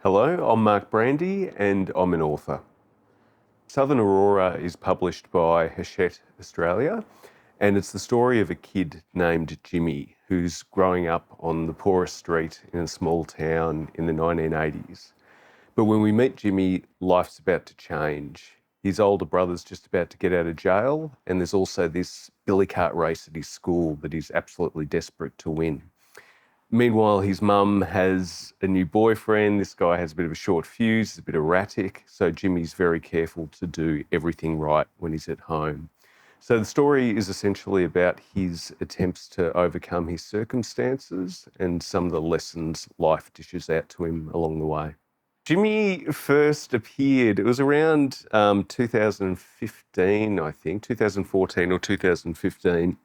Hello, I'm Mark Brandi and I'm an author. Southern Aurora is published by Hachette, Australia, and it's the story of a kid named Jimmy who's growing up on the poorest street in a small town in the 1980s. But when we meet Jimmy, life's about to change. His older brother's just about to get out of jail, and there's also this billy cart race at his school that he's absolutely desperate to win. Meanwhile, his mum has a new boyfriend. This guy has a bit of a short fuse, he's a bit erratic, so Jimmy's very careful to do everything right when he's at home. So the story is essentially about his attempts to overcome his circumstances and some of the lessons life dishes out to him along the way. Jimmy first appeared, it was around 2015, I think, 2014 or 2015.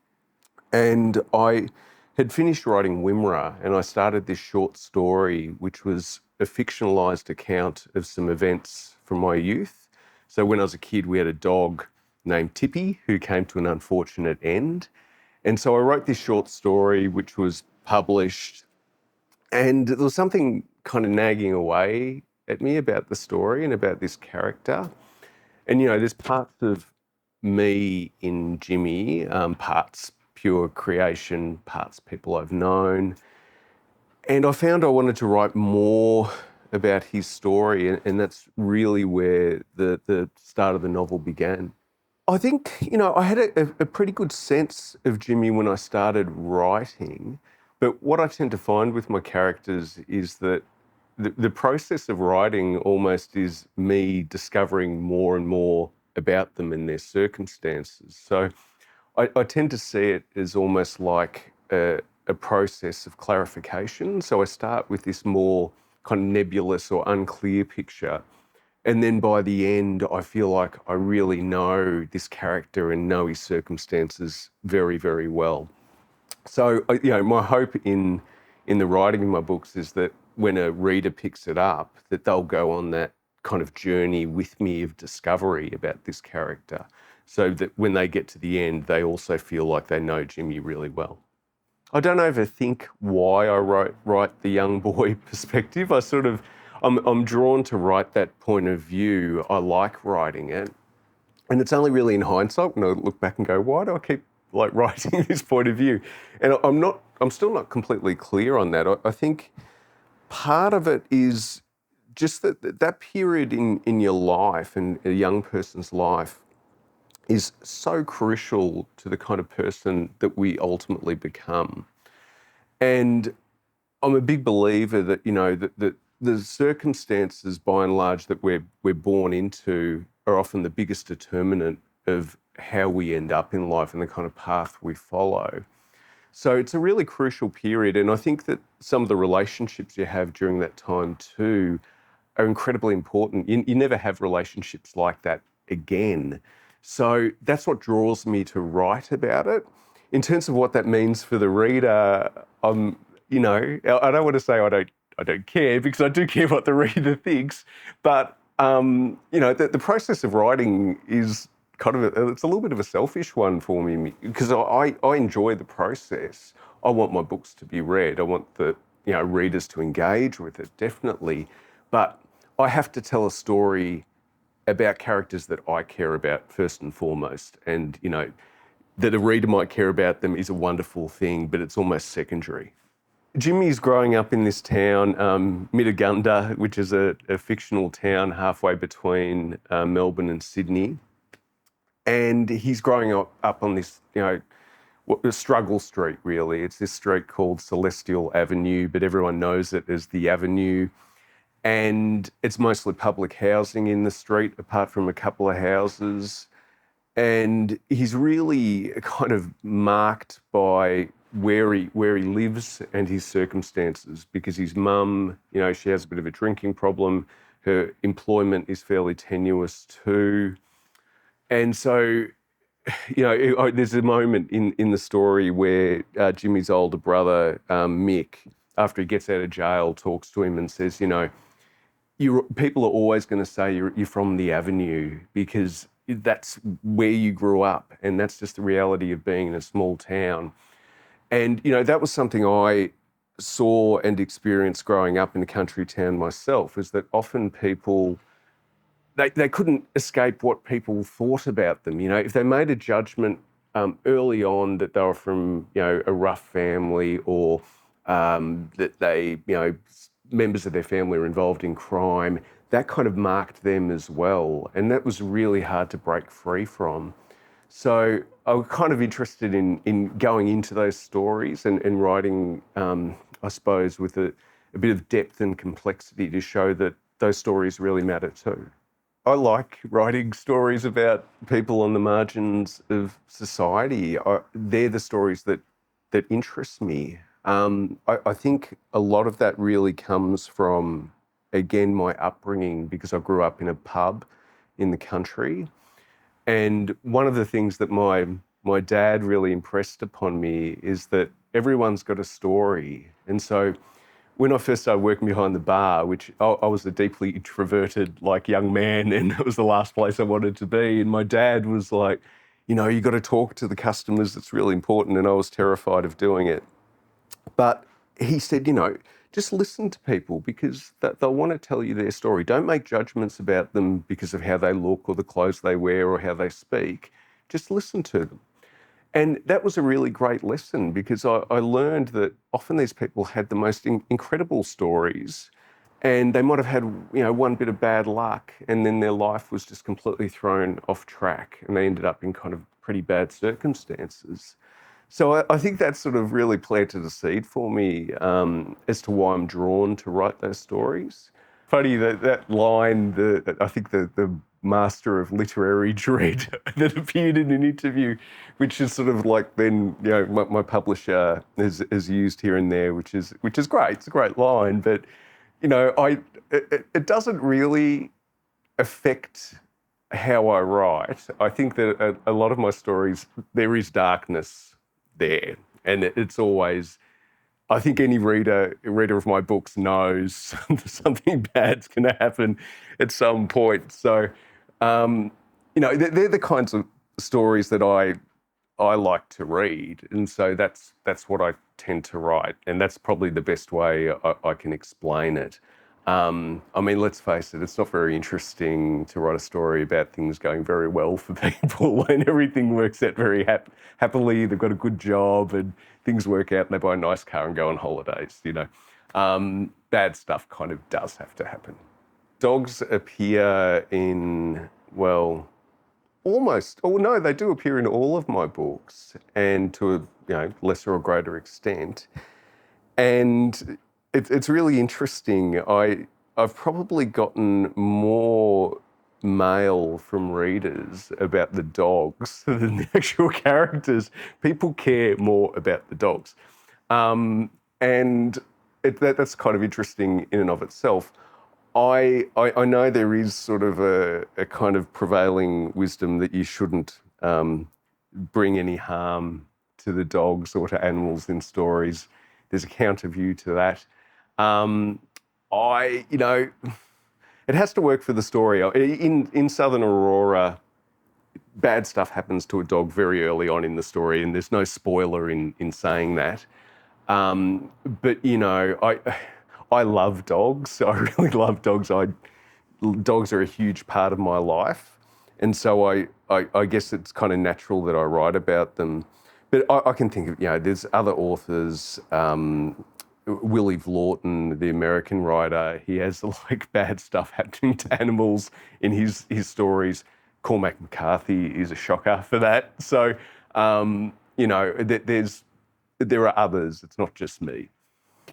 And I had finished writing Wimmera and I started this short story, which was a fictionalised account of some events from my youth. So when I was a kid, we had a dog named Tippy who came to an unfortunate end. And so I wrote this short story, which was published, and there was something kind of nagging away at me about the story and about this character. And, you know, there's parts of me in Jimmy, parts pure creation, parts people I've known. And I found I wanted to write more about his story, and that's really where the start of the novel began. I think, you know, I had a pretty good sense of Jimmy when I started writing, but what I tend to find with my characters is that the process of writing almost is me discovering more and more about them and their circumstances. So I tend to see it as almost like a process of clarification. So I start with this more kind of nebulous or unclear picture. And then by the end, I feel like I really know this character and know his circumstances very, very well. So, you know, my hope in the writing of my books is that when a reader picks it up, that they'll go on that kind of journey with me of discovery about this character, so that when they get to the end, they also feel like they know Jimmy really well. I don't overthink why I write the young boy perspective. I'm drawn to write that point of view. I like writing it. And it's only really in hindsight when I look back and go, why do I keep like writing this point of view? And I'm still not completely clear on that. I think part of it is just that period in your life and a young person's life is so crucial to the kind of person that we ultimately become. And I'm a big believer that, you know, that the circumstances by and large that we're born into are often the biggest determinant of how we end up in life and the kind of path we follow. So it's a really crucial period. And I think that some of the relationships you have during that time too are incredibly important. You never have relationships like that again. So that's what draws me to write about it. In terms of what that means for the reader, you know, I don't want to say I don't care, because I do care what the reader thinks. But you know, the process of writing is kind of it's a little bit of a selfish one for me, because I enjoy the process. I want my books to be read. I want the, you know, readers to engage with it, definitely. But I have to tell a story about characters that I care about first and foremost. And, you know, that a reader might care about them is a wonderful thing, but it's almost secondary. Jimmy's growing up in this town, Mittagunda, which is a fictional town halfway between Melbourne and Sydney. And he's growing up on this, you know, a struggle street, really. It's this street called Celestial Avenue, but everyone knows it as the Avenue. And it's mostly public housing in the street, apart from a couple of houses. And he's really kind of marked by where he lives and his circumstances, because his mum, you know, she has a bit of a drinking problem. Her employment is fairly tenuous too. And so, you know, there's a moment in the story where Jimmy's older brother, Mick, after he gets out of jail, talks to him and says, you know, people are always going to say you're from the Avenue because that's where you grew up, and that's just the reality of being in a small town. And, you know, that was something I saw and experienced growing up in a country town myself is that often people, they couldn't escape what people thought about them. You know, if they made a judgment early on that they were from, you know, a rough family, or that they, you know, members of their family were involved in crime, that kind of marked them as well. And that was really hard to break free from. So I was kind of interested in going into those stories and writing, I suppose, with a bit of depth and complexity to show that those stories really matter too. I like writing stories about people on the margins of society. They're the stories that interest me. I think a lot of that really comes from, again, my upbringing, because I grew up in a pub in the country. And one of the things that my dad really impressed upon me is that everyone's got a story. And so when I first started working behind the bar, which I was a deeply introverted young man, and it was the last place I wanted to be. And my dad was like, you know, you got to talk to the customers. It's really important. And I was terrified of doing it. But he said, you know, just listen to people, because they'll want to tell you their story. Don't make judgments about them because of how they look or the clothes they wear or how they speak. Just listen to them. And that was a really great lesson, because I learned that often these people had the most incredible stories, and they might have had, you know, one bit of bad luck, and then their life was just completely thrown off track, and they ended up in kind of pretty bad circumstances. So I think that sort of really planted a seed for me as to why I'm drawn to write those stories. Funny that line, I think the master of literary dread that appeared in an interview, which is sort of like, then, you know, my publisher has used here and there, which is great. It's a great line, but, you know, it doesn't really affect how I write. I think that a lot of my stories, there is darkness there, and it's always, I think any reader of my books knows something bad's going to happen at some point. So, you know, they're the kinds of stories that I like to read, and so that's what I tend to write, and that's probably the best way I can explain it. I mean, let's face it, it's not very interesting to write a story about things going very well for people and everything works out very happily, they've got a good job and things work out and they buy a nice car and go on holidays, you know. Bad stuff kind of does have to happen. Dogs appear in, well, almost, oh no, they do appear in all of my books, and to a, you know, lesser or greater extent. And it's really interesting. I've probably gotten more mail from readers about the dogs than the actual characters. People care more about the dogs. And that's kind of interesting in and of itself. I know there is sort of a kind of prevailing wisdom that you shouldn't bring any harm to the dogs or to animals in stories. There's a counter view to that. You know, it has to work for the story. In Southern Aurora, bad stuff happens to a dog very early on in the story, and there's no spoiler in saying that. But, you know, I love dogs. I really love dogs. Dogs are a huge part of my life. And so I guess it's kind of natural that I write about them. But I can think of, you know, there's other authors, Willie Vlorton, the American writer, he has bad stuff happening to animals in his stories. Cormac McCarthy is a shocker for that. So, you know, there are others. It's not just me.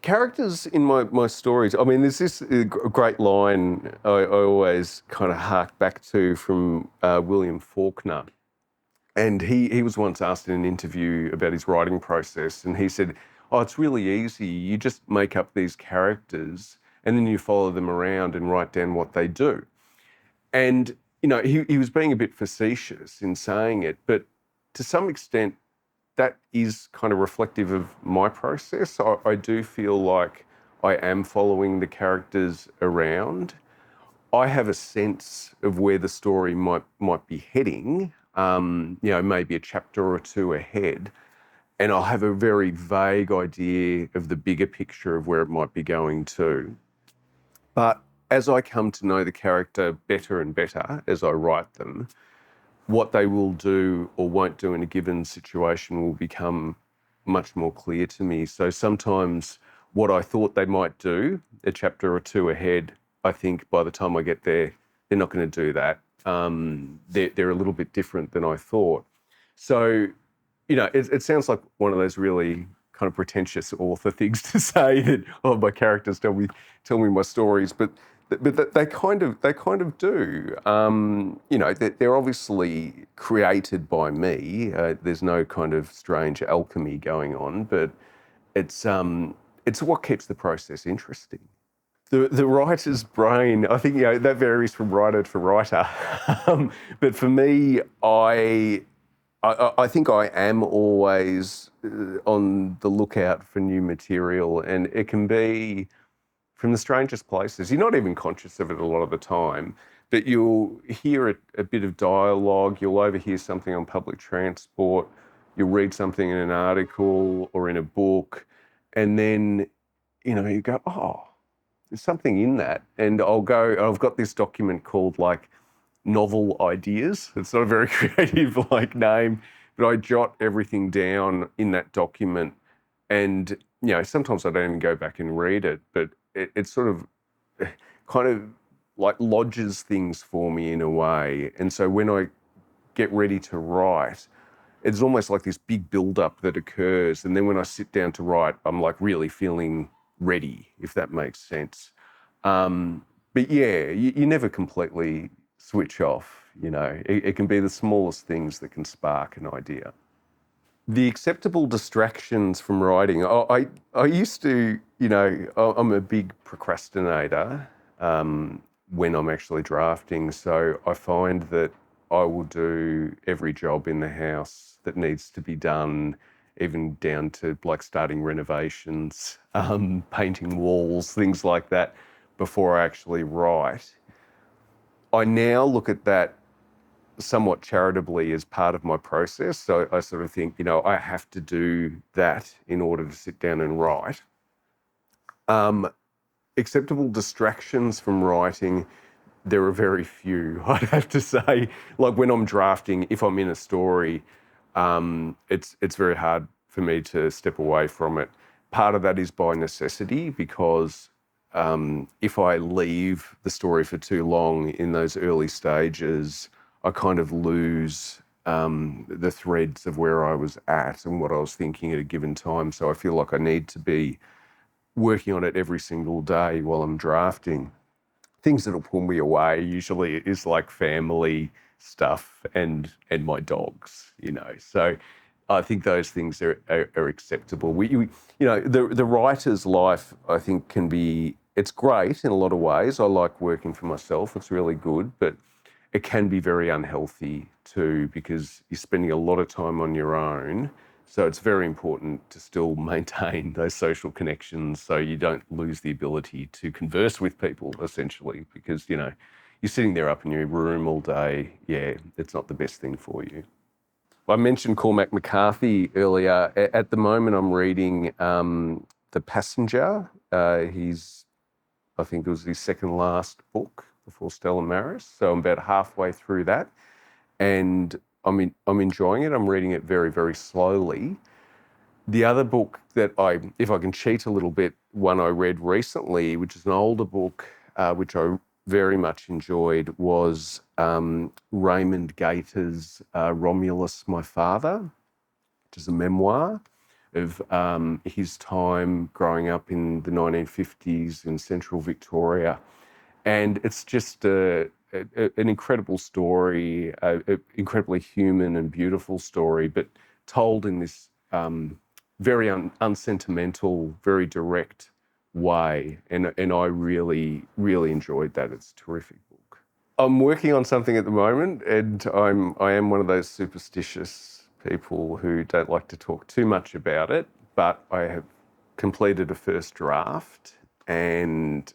Characters in my stories, I mean, there's this great line I always kind of hark back to from William Faulkner. And he was once asked in an interview about his writing process, and he said, oh, it's really easy. You just make up these characters and then you follow them around and write down what they do. And, you know, he was being a bit facetious in saying it, but to some extent, that is kind of reflective of my process. I do feel like I am following the characters around. I have a sense of where the story might be heading, you know, maybe a chapter or two ahead. and I'll have a very vague idea of the bigger picture of where it might be going to. But as I come to know the character better and better as I write them, what they will do or won't do in a given situation will become much more clear to me. So sometimes what I thought they might do a chapter or two ahead, I think by the time I get there, they're not going to do that. They're a little bit different than I thought. So, it sounds like one of those really kind of pretentious author things to say that, oh, my characters tell me my stories, but they kind of do. They're obviously created by me. There's no kind of strange alchemy going on, but it's what keeps the process interesting. The writer's brain, I think, that varies from writer to writer. But for me, I think I am always on the lookout for new material, and it can be from the strangest places. You're not even conscious of it a lot of the time, but you'll hear a bit of dialogue, you'll overhear something on public transport, you'll read something in an article or in a book, and then, you go, oh, there's something in that. And I've got this document called novel ideas. It's not a very creative name, but I jot everything down in that document. And, sometimes I don't even go back and read it, but it sort of kind of lodges things for me in a way. And so when I get ready to write, it's almost like this big build-up that occurs. And then when I sit down to write, I'm really feeling ready, if that makes sense. But yeah, you never completely switch off, It can be the smallest things that can spark an idea. The acceptable distractions from writing, I used to, I'm a big procrastinator when I'm actually drafting. So I find that I will do every job in the house that needs to be done, even down to starting renovations, painting walls, things like that, before I actually write. I now look at that somewhat charitably as part of my process. So I sort of think, I have to do that in order to sit down and write. Acceptable distractions from writing, there are very few, I'd have to say. When I'm drafting, if I'm in a story, it's very hard for me to step away from it. Part of that is by necessity, because if I leave the story for too long in those early stages, I kind of lose the threads of where I was at and what I was thinking at a given time. So I feel like I need to be working on it every single day while I'm drafting. Things that'll pull me away usually is family stuff and my dogs, So I think those things are acceptable. The writer's life, I think, it's great in a lot of ways. I like working for myself. It's really good, but it can be very unhealthy too, because you're spending a lot of time on your own. So it's very important to still maintain those social connections so you don't lose the ability to converse with people, essentially, because, you're sitting there up in your room all day. Yeah, it's not the best thing for you. I mentioned Cormac McCarthy earlier. At the moment, I'm reading The Passenger. I think it was his second last book before Stella Maris. So I'm about halfway through that, and I'm enjoying it. I'm reading it very, very slowly. The other book that if I can cheat a little bit, one I read recently, which is an older book, which I very much enjoyed, was Raymond Gator's Romulus, My Father, which is a memoir of his time growing up in the 1950s in central Victoria. And it's just an incredible story, an incredibly human and beautiful story, but told in this very unsentimental, very direct way. And I really, really enjoyed that. It's a terrific book. I'm working on something at the moment, and I am one of those superstitious people who don't like to talk too much about it, but I have completed a first draft, and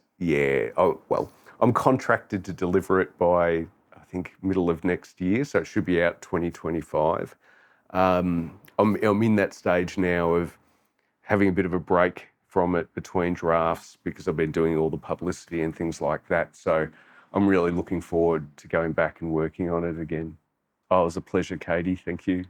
I'm contracted to deliver it by, I think, middle of next year, so it should be out 2025. I'm in that stage now of having a bit of a break from it between drafts because I've been doing all the publicity and things like that. So I'm really looking forward to going back and working on it again. Oh, it was a pleasure, Katie. Thank you.